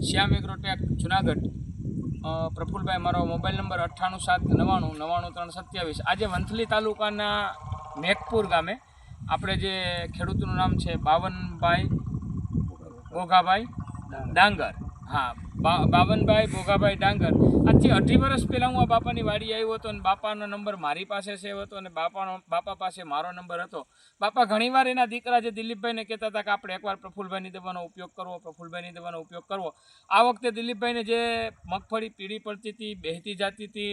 શ્યામ Agrotech Junagadh. Prafulbhai, મારો mobile number 9879999327। આજે વંથલી તાલુકાના મેઘપુર ગામે આપણે જે ખેડૂતનું નામ છે બાવનભાઈ બોઘાભાઈ ડાંગર, હા બાવનભાઈ બોઘાભાઈ ડાંગર, આજથી 18 વર્ષ પહેલાં હું આ બાપાની વાડી આવ્યો હતો અને બાપાનો નંબર મારી પાસે સેવ હતો અને બાપા પાસે મારો નંબર હતો। બાપા ઘણીવાર એના દીકરા જે દિલીપભાઈને કહેતા હતા કે આપણે એકવાર પ્રફુલભાઈની દવાનો ઉપયોગ કરવો, પ્રફુલભાઈની દવાનો ઉપયોગ કરવો। આ વખતે દિલીપભાઈને જે મગફળી પીળી પડતી હતી, બહેતી જતી હતી,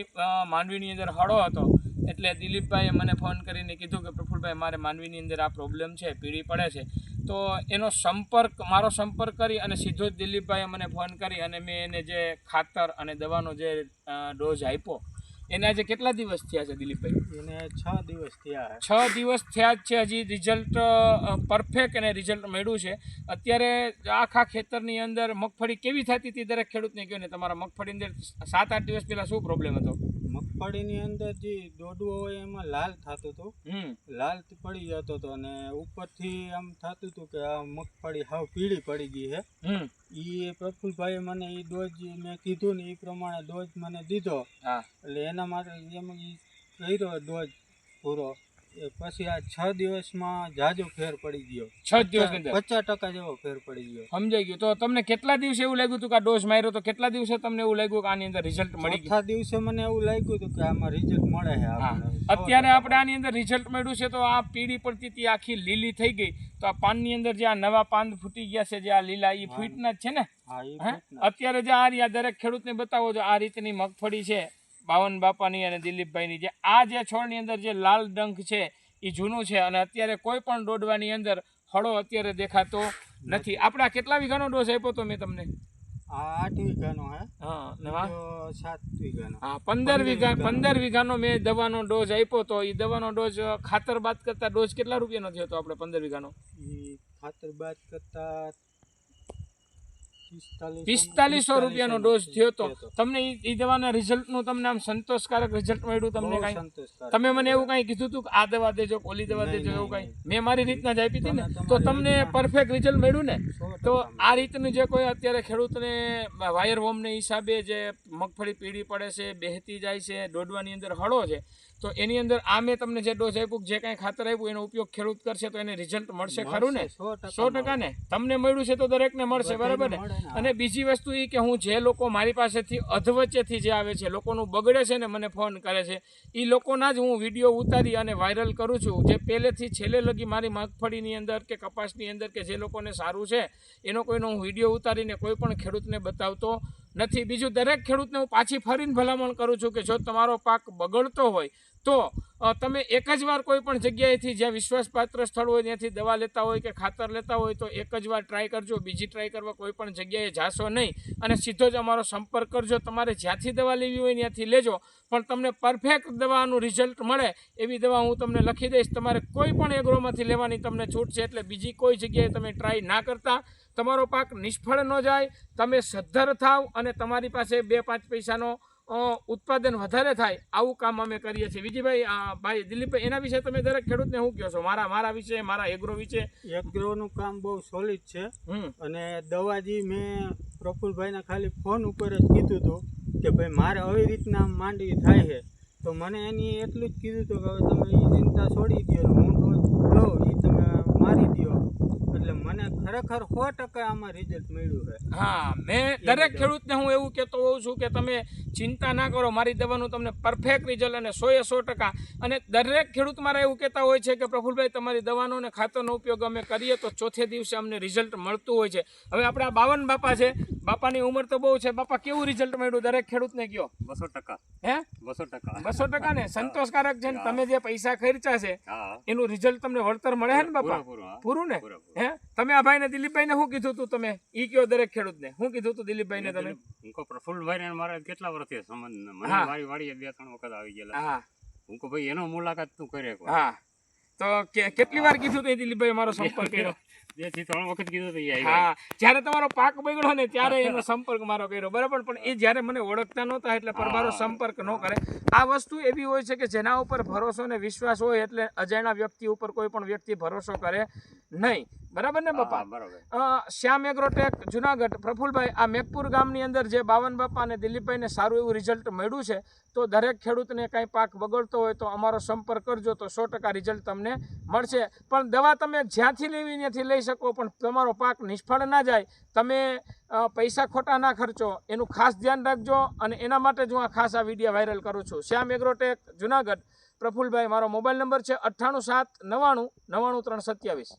માંડવીની અંદર હળો હતો, એટલે દિલીપભાઈએ મને ફોન કરીને કીધું કે પ્રફુલભાઈ, મારે માંડવીની અંદર આ પ્રોબ્લેમ છે, પીળી પડે છે। તો એનો મારો સંપર્ક કરી અને સીધો જ દિલીપભાઈએ મને ફોન કરી અને મેં એને જે ખાતર અને દવાનો જે ડોઝ આપ્યો, એને આજે કેટલા દિવસ થયા છે દિલીપભાઈ? એને 6 દિવસ થયા. 6 દિવસ થયા જ છે, હજી રિઝલ્ટ પરફેક્ટ અને રિઝલ્ટ મળ્યું છે। અત્યારે આખા ખેતરની અંદર મગફળી કેવી થતી હતી દરેક ખેડૂતને કહો ને, તમારા મગફળીની અંદર 7-8 દિવસ પહેલાં શું પ્રોબ્લેમ હતો? મગફળીની અંદર જે દોડવો હોય એમાં લાલ થતું હતું, લાલ પડી જતો હતો અને ઉપરથી આમ થતું હતું કે આ મગફળી હાવ પીળી પડી ગઈ છે। એ પ્રફુલભાઈએ મને એ ડોઝ મેં કીધું ને એ પ્રમાણે ડોઝ મને દીધો, એટલે એના માટે એમ કર્યો ડોઝ પૂરો। પછી આ 6 દિવસમાં જાજો ફેર પડી ગયો, 6 દિવસની અંદર 50% જેવો ફેર પડી ગયો। સમજાઈ ગયું। તો તમને કેટલા દિવસે એવું લાગ્યું હતું કે આ ડોઝ માર્યો, તો કેટલા દિવસે તમને એવું લાગ્યું કે આની અંદર રિઝલ્ટ મળી ગયું? 4થા દિવસે મને એવું લાગ્યું હતું કે આમાં રિઝલ્ટ મળે છે। અત્યારે આપણે આની અંદર રિઝલ્ટ મળ્યું છે, તો આ પીળી પડતી હતી આખી લીલી થઈ ગઈ, તો આ પાનની અંદર જે આ નવા પાન ફૂટી ગયા છે, જે આ લીલા, એ ફૂટના જ છે ને? અત્યારે જે આ રહ્યા દરેક ખેડૂતને બતાવો છો, આ રીતની મગફળી છે બાવન બાપાની અને દિલીપભાઈની, જે આ જે છોડની અંદર જે લાલ ડંખ છે એ જૂનું છે અને અત્યારે કોઈ પણ દોડવાની અંદર હળો અત્યારે દેખાતો નથી। આપણા કેટલા વીઘાનો ડોઝ આપ્યો તો મેં તમને? 8 વીઘાનો હે? હા, 7 વીઘાનો। હા, 15 વીઘાનો મેં દવાનો ડોઝ આપ્યો તો। એ દવાનો ડોઝ ખાતર બાદ કરતા ડોઝ કેટલા રૂપિયાનો થયો હતો આપણે 15 વીઘાનો? ખાતર બાદ કરતા 4500 રૂપિયાનો ડોઝ થયો હતો। તમને એ દવાના રિઝલ્ટનું તમને આમ સંતોષકારક રિઝલ્ટ મળ્યું તમને કાંઈ? તમે મને એવું કાંઈ કીધું હતું કે આ દવા દેજો, ઓલી દવા દેજો, એવું કાંઈ? મેં મારી રીતના જ આપી હતી ને, તો તમને પરફેક્ટ રિઝલ્ટ મળ્યું ને? તો આ રીતનું જે કોઈ અત્યારે ખેડૂતને વાયર વોમને હિસાબે જે મગફળી પીળી પડે છે, બેહતી જાય છે, દોડવાની અંદર હળો છે, તો એની અંદર આ મેં તમને જે ડોઝ આપ્યું, જે કાંઈ ખાતર આપ્યું, એનો ઉપયોગ ખેડૂત કરશે તો એને રિઝલ્ટ મળશે ખરું ને? 100% ને? તમને મળ્યું છે તો દરેકને મળશે, બરાબર ને? અને બીજી વસ્તુ એ કે હું જે લોકો મારી પાસેથી અધવચ્ચેથી જે આવે છે, લોકોનું બગડે છે ને મને ફોન કરે છે, એ લોકોના જ હું વિડીયો ઉતારી અને વાયરલ કરું છું। જે પહેલેથી છેલ્લે લગી મારી મગફળીની અંદર કે કપાસની અંદર કે જે લોકોને સારું છે એનો કોઈનો હું વિડીયો ઉતારીને કોઈ પણ ખેડૂતને બતાવતો નથી। બીજું, દરેક ખેડૂતને હું પાછી ફરીને ભલામણ કરું છું કે જો તમારો પાક બગડતો હોય તો તમે એક જ વાર કોઈ પણ જગ્યાએથી જ્યાં વિશ્વાસપાત્ર સ્થળ હોય ત્યાંથી દવા લેતા હોય કે ખાતર લેતા હોય તો એક જ વાર ટ્રાય કરજો, બીજી ટ્રાય કરવા કોઈ પણ જગ્યાએ જાશો નહીં અને સીધો જ અમારો સંપર્ક કરજો। તમારે જ્યાંથી દવા લેવી હોય ત્યાંથી લેજો, પણ તમને પરફેક્ટ દવાનું રિઝલ્ટ મળે એવી દવા હું તમને લખી દઈશ। તમારે કોઈ પણ એગ્રોમાંથી લેવાની તમને છૂટ છે, એટલે બીજી કોઈ જગ્યાએ તમે ટ્રાય ના કરતા, તમારો પાક નિષ્ફળ ન જાય, તમે સદ્ધર થાવ અને તમારી પાસે 2-5 પૈસાનો ઉત્પાદન વધારે થાય, આવું કામ અમે કરીએ છીએ। વિજયભાઈ, ભાઈ દિલીપભાઈ, એના વિશે તમે દરેક ખેડૂતને શું કહો છો? મારા વિશે, મારા એગ્રો વિશે? એગ્રોનું કામ બહુ સોલિડ છે અને દવાજી મેં પ્રફુલભાઈને ખાલી ફોન ઉપર જ કીધું હતું કે ભાઈ મારે આવી રીતના માંડવી થાય છે, તો મને એની એટલું જ કીધું હતું કે હવે તમે એ ચિંતા છોડી દો, હું ડોઝ દઉં એ તમે મારી દો, એટલે મને ખરેખર 100% આમાં રિઝલ્ટ મળ્યું છે। હા, મેં દરેક ખેડૂતને હું એવું કહેતો હોઉં છું કે તમે ચિંતા ના કરો, મારી દવાનું તમને પરફેક્ટ રિઝલ્ટ અને 100% અને દરેક ખેડૂત મારા એવું કહેતા હોય છે કે પ્રફુલભાઈ તમારી દવાનો અને ખાતરનો ઉપયોગ અમે કરીએ તો ચોથે દિવસે અમને રિઝલ્ટ મળતું હોય છે। હવે આપણે આ બાવન બાપા છે, બાપાની ઉંમર તો બહુ છે, બાપા કેવું રિઝલ્ટ મળ્યું દરેક ખેડૂતને કહો? 200%. હે? 200% ને? સંતોષકારક છે ને? તમે જે પૈસા ખર્ચા છે એનું રિઝલ્ટ તમને વળતર મળે છે ને બાપા? પૂરું ને? હે? તમે આ ભાઈને દિલીપભાઈને શું કીધું તું? તમે ઈ કયો દરેક ખેડૂતને શું કીધું તું દિલીપભાઈને તમે? હું પ્રફુલભાઈ ને મારા કેટલા વર્ષથી સંબંધ, મને મારી વાડીએ 2-3 વખત આવી ગયેલા, હું કહું ભાઈ એનો મુલાકાત તું કરે। હા, તો કેટલી વાર કીધું તે દિલીપભાઈ મારો સંપર્ક કર્યો? 2-3 વખત કીધું. હા, જ્યારે તમારો પાક બગડ્યો ને ત્યારે એનો સંપર્ક મારો કર્યો, બરાબર? પણ એ જ્યારે મને ઓળખતા નહોતા એટલે પર મારો સંપર્ક ન કરે। આ વસ્તુ એવી હોય છે કે જેના ઉપર ભરોસો ને વિશ્વાસ હોય એટલે અજાણ્યા વ્યક્તિ ઉપર કોઈ પણ વ્યક્તિ ભરોસો કરે નહીં। બરાબર ને બાપા? બરાબર. શ્યામ એગ્રોટેક જુનાગઢ, પ્રફુલભાઈ, આ મેઘપુર ગામની અંદર જે બાવન બાપા અને દિલીપભાઈને સારું એવું રિઝલ્ટ મળ્યું છે, તો દરેક ખેડૂતને કાંઈ પાક બગડતો હોય તો અમારો સંપર્ક કરજો, તો 100% રિઝલ્ટ તમને મળશે. પણ દવા તમે જ્યાંથી લેવી ત્યાંથી લઈ શકો, પણ તમારો પાક નિષ્ફળ ના જાય, તમે પૈસા ખોટા ના ખર્ચો, એનું ખાસ ધ્યાન રાખજો. અને એના માટે જ હું આ ખાસ આ વિડીયો વાયરલ કરું છું. શ્યામ એગ્રોટેક જુનાગઢ, પ્રફુલભાઈ. મારો મોબાઈલ નંબર છે 98 7 99 99 327.